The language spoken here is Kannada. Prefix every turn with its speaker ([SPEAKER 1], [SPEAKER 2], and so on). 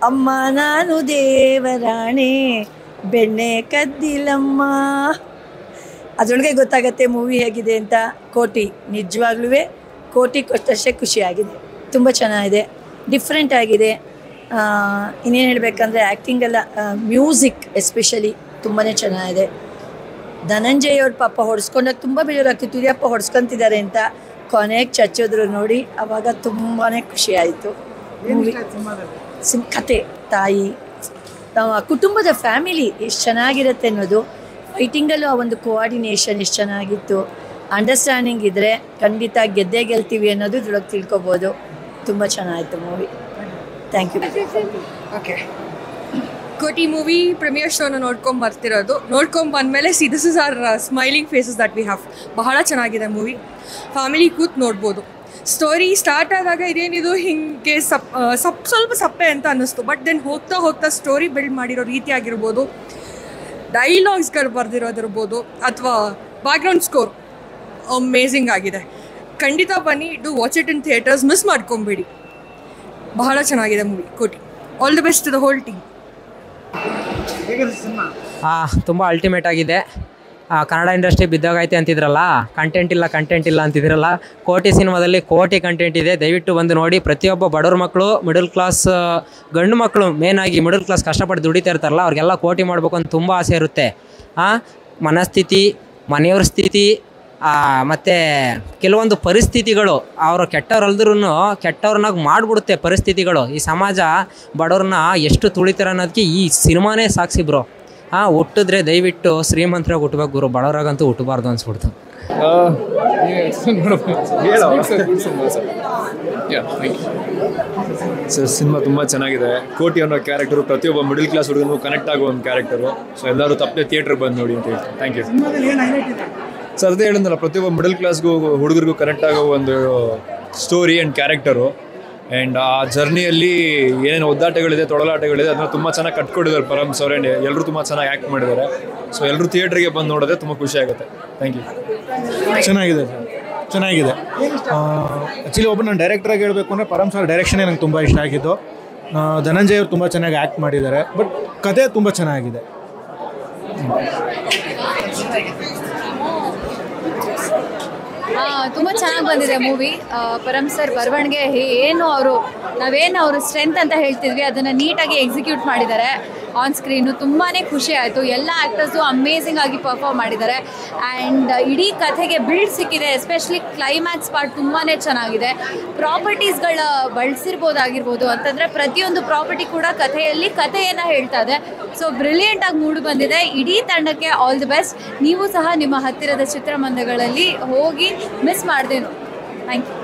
[SPEAKER 1] ಅಮ್ಮ ನಾನು ದೇವರಾಣೆ ಬೆಣ್ಣೆ ಕದ್ದಿಲಮ್ಮ. ಅದರೊಳಗೆ ಗೊತ್ತಾಗತ್ತೆ ಮೂವಿ ಹೇಗಿದೆ ಅಂತ. ಕೋಟಿ ನಿಜವಾಗ್ಲೂ ಕೋಟಿ ಕೊಟ್ಟಷ್ಟೇ ಖುಷಿಯಾಗಿದೆ. ತುಂಬ ಚೆನ್ನಾಗಿದೆ, ಡಿಫ್ರೆಂಟ್ ಆಗಿದೆ. ಇನ್ನೇನು ಹೇಳಬೇಕಂದ್ರೆ ಆ್ಯಕ್ಟಿಂಗೆಲ್ಲ, ಮ್ಯೂಸಿಕ್ ಎಸ್ಪೆಷಲಿ ತುಂಬಾ ಚೆನ್ನಾಗಿದೆ. ಧನಂಜಯ್ ಅವ್ರ ಪಾಪ ಹೊಡೆಸ್ಕೊಂಡಾಗ ತುಂಬ ಬೇಜಾರಾಗ್ತಿತ್ತು, ಇದ್ಯಪ್ಪ ಹೊಡೆಸ್ಕೊತಿದ್ದಾರೆ ಅಂತ. ಕೊನೆಗೆ ಚಚ್ಚೋದ್ರು ನೋಡಿ, ಆವಾಗ ತುಂಬಾ ಖುಷಿ ಆಯಿತು. ಮೂವಿ ಕತೆ, ತಾಯಿ, ಕುಟುಂಬದ ಫ್ಯಾಮಿಲಿ ಎಷ್ಟು ಚೆನ್ನಾಗಿರುತ್ತೆ ಅನ್ನೋದು. ಫೈಟಿಂಗಲ್ಲೂ ಆ ಒಂದು ಕೋಆರ್ಡಿನೇಷನ್ ಎಷ್ಟು ಚೆನ್ನಾಗಿತ್ತು. ಅಂಡರ್ಸ್ಟ್ಯಾಂಡಿಂಗ್ ಇದ್ದರೆ ಖಂಡಿತ ಗೆದ್ದೇ ಗೆಲ್ತೀವಿ ಅನ್ನೋದು ಇದ್ರೊಳಗೆ ತಿಳ್ಕೊಬೋದು. ತುಂಬ ಚೆನ್ನಾಗಿತ್ತು movie. Thank you.
[SPEAKER 2] Okay, Kotee movie premiere ಶೋನ ನೋಡ್ಕೊಂಬಂದಮೇಲೆ this is are smiling faces that we have. ಬಹಳ ಚೆನ್ನಾಗಿದೆ ಮೂವಿ, ಫ್ಯಾಮಿಲಿ ಕೂತ್ ನೋಡ್ಬೋದು. ಸ್ಟೋರಿ ಸ್ಟಾರ್ಟ್ ಆದಾಗ ಇದೇನಿದು ಹಿಂಗೆ ಸ್ವಲ್ಪ ಸಪ್ಪೆ ಅಂತ ಅನ್ನಿಸ್ತು. ಬಟ್ ದೆನ್ ಹೋಗ್ತಾ ಸ್ಟೋರಿ ಬಿಲ್ಡ್ ಮಾಡಿರೋ ರೀತಿ ಆಗಿರ್ಬೋದು, ಡೈಲಾಗ್ಸ್ಗಳು ಬರೆದಿರೋದಿರ್ಬೋದು, ಅಥವಾ ಬ್ಯಾಕ್ಗ್ರೌಂಡ್ ಸ್ಕೋರ್ ಅಮೇಝಿಂಗ್ ಆಗಿದೆ. ಖಂಡಿತ ಬನ್ನಿ, do watch it in theatres, miss ಮಾಡ್ಕೊಬೇಡಿ. ಬಹಳ ಚೆನ್ನಾಗಿದೆ movie Kotee. All the best to the whole team.
[SPEAKER 3] ತುಂಬ ಅಲ್ಟಿಮೇಟ್ ಆಗಿದೆ. ಕನ್ನಡ ಇಂಡಸ್ಟ್ರಿ ಬಿದ್ದೋಗೈತೆ ಅಂತಿದ್ರಲ್ಲ, ಕಂಟೆಂಟ್ ಇಲ್ಲ ಅಂತಿದ್ರಲ್ಲ, ಕೋಟಿ ಸಿನಿಮಾದಲ್ಲಿ ಕೋಟಿ ಕಂಟೆಂಟ್ ಇದೆ. ದಯವಿಟ್ಟು ಬಂದು ನೋಡಿ. ಪ್ರತಿಯೊಬ್ಬ ಬಡವ್ರ ಮಕ್ಕಳು, ಮಿಡಲ್ ಕ್ಲಾಸ್ ಗಂಡು ಮಕ್ಕಳು, ಮೇನಾಗಿ ಮಿಡಲ್ ಕ್ಲಾಸ್ ಕಷ್ಟಪಟ್ಟು ದುಡಿತಾ ಇರ್ತಾರಲ್ಲ, ಅವ್ರಿಗೆಲ್ಲ ಕೋಟಿ ಮಾಡಬೇಕು ಅಂತ ತುಂಬ ಆಸೆ ಇರುತ್ತೆ. ಮನಸ್ಥಿತಿ, ಮನೆಯವ್ರ ಸ್ಥಿತಿ, ಮತ್ತು ಕೆಲವೊಂದು ಪರಿಸ್ಥಿತಿಗಳು, ಅವರು ಕೆಟ್ಟವ್ರಲ್ದ್ರೂ ಕೆಟ್ಟವ್ರನ್ನಾಗಿ ಮಾಡಿಬಿಡುತ್ತೆ ಪರಿಸ್ಥಿತಿಗಳು. ಈ ಸಮಾಜ ಬಡವ್ರನ್ನ ಎಷ್ಟು ತುಳಿತಾರೆ ಅನ್ನೋದಕ್ಕೆ ಈ ಸಿನಿಮಾನೇ ಸಾಕ್ಷಿ ಬ್ರೋ. ಹುಟ್ಟಿದ್ರೆ ದಯವಿಟ್ಟು ಶ್ರೀಮಂತರಾಗಿ ಹುಟ್ಟಬೇಕು ಗುರು, ಬಡವರಾಗಂತೂ ಹುಟ್ಟಬಾರ್ದು ಅನ್ಸ್ಬಿಡ್ತು.
[SPEAKER 4] ಸರ್, ಸಿನಿಮಾ ತುಂಬ ಚೆನ್ನಾಗಿದೆ. ಕೋಟಿ ಅನ್ನೋ ಕ್ಯಾರೆಕ್ಟರು ಪ್ರತಿಯೊಬ್ಬ ಮಿಡಲ್ ಕ್ಲಾಸ್ ಹುಡುಗನಿಗೂ ಕನೆಕ್ಟ್ ಆಗೋ ಒಂದು ಕ್ಯಾರೆಕ್ಟರು. ಸೊ ಎಲ್ಲರೂ ತಪ್ಪದೆ ಥಿಯೇಟ್ರಿಗೆ ಬಂದು ನೋಡಿ ಅಂತ ಹೇಳ್ತೀನಿ. Thank you sir. ಅದೇ ಹೇಳಿದ್ನಲ್ಲ, ಪ್ರತಿಯೊಬ್ಬ ಮಿಡಲ್ ಕ್ಲಾಸ್ಗೂ ಹುಡುಗರಿಗೂ ಕನೆಕ್ಟ್ ಆಗೋ ಒಂದು ಸ್ಟೋರಿ ಆ್ಯಂಡ್ ಕ್ಯಾರೆಕ್ಟರು. ಆ್ಯಂಡ್ ಆ ಜರ್ನಿಯಲ್ಲಿ ಏನೇನು ಒದ್ದಾಟಗಳಿದೆ, ತೊಡಲಾಟಗಳಿದೆ, ಅದನ್ನ ತುಂಬ ಚೆನ್ನಾಗಿ ಕಟ್ಕೊಟ್ಟಿದ್ದಾರೆ ಪರಮ್ಸ್ ಅವ್ರು. ಆ್ಯಂಡ್ ಎಲ್ಲರೂ ತುಂಬ ಚೆನ್ನಾಗಿ ಆ್ಯಕ್ಟ್ ಮಾಡಿದ್ದಾರೆ. ಸೊ ಎಲ್ಲರೂ ಥಿಯೇಟ್ರಿಗೆ ಬಂದು ನೋಡಿದ್ರೆ ತುಂಬ ಖುಷಿ ಆಗುತ್ತೆ. Thank you.
[SPEAKER 5] ಚೆನ್ನಾಗಿದೆ ಸರ್, ಚೆನ್ನಾಗಿದೆ. ಆ್ಯಕ್ಚುಲಿ ನಾನು ಡೈರೆಕ್ಟ್ರಾಗಿ ಹೇಳಬೇಕು ಅಂದರೆ ಪರಮ್ಸ್ ಅವ್ರ ಡೈರೆಕ್ಷನೇ ನಂಗೆ ತುಂಬ ಇಷ್ಟ ಆಗಿದ್ದು. ಧನಂಜಯ್ ಅವರು ತುಂಬ ಚೆನ್ನಾಗಿ ಆ್ಯಕ್ಟ್ ಮಾಡಿದ್ದಾರೆ. ಬಟ್ ಕತೆ ತುಂಬ ಚೆನ್ನಾಗಿದೆ.
[SPEAKER 6] ತುಂಬ ಚೆನ್ನಾಗಿ ಬಂದಿದೆ ಮೂವಿ. ಪರಮ್ ಸರ್ ಬರವಣಿಗೆ ನಾವೇನು ಅವರು ಸ್ಟ್ರೆಂತ್ ಅಂತ ಹೇಳ್ತಿದ್ವಿ ಅದನ್ನು ನೀಟಾಗಿ ಎಕ್ಸಿಕ್ಯೂಟ್ ಮಾಡಿದ್ದಾರೆ ಆನ್ ಸ್ಕ್ರೀನು. ತುಂಬಾ ಖುಷಿ ಆಯಿತು. ಎಲ್ಲ ಆ್ಯಕ್ಟರ್ಸು ಅಮೇಝಿಂಗ್ ಆಗಿ ಪರ್ಫಾರ್ಮ್ ಮಾಡಿದ್ದಾರೆ. ಆ್ಯಂಡ್ ಇಡೀ ಕಥೆಗೆ ಬಿಲ್ಡ್ ಸಿಕ್ಕಿದೆ. ಎಸ್ಪೆಷಲಿ ಕ್ಲೈಮ್ಯಾಕ್ಸ್ ಪಾರ್ಟ್ ತುಂಬಾ ಚೆನ್ನಾಗಿದೆ. ಪ್ರಾಪರ್ಟೀಸ್ಗಳ ಬಳಸಿರ್ಬೋದಾಗಿರ್ಬೋದು ಅಂತಂದರೆ ಪ್ರತಿಯೊಂದು ಪ್ರಾಪರ್ಟಿ ಕೂಡ ಕಥೆಯನ್ನು ಹೇಳ್ತಾ ಇದೆ. ಸೊ ಬ್ರಿಲಿಯಂಟಾಗಿ ಮೂಡಿ ಬಂದಿದೆ. ಇಡೀ ತಂಡಕ್ಕೆ ಆಲ್ ದಿ ಬೆಸ್ಟ್. ನೀವು ಸಹ ನಿಮ್ಮ ಹತ್ತಿರದ ಚಿತ್ರಮಂದಿರಗಳಲ್ಲಿ ಹೋಗಿ ಮಿಸ್ ಮಾಡ್ದೇನು. Thank you.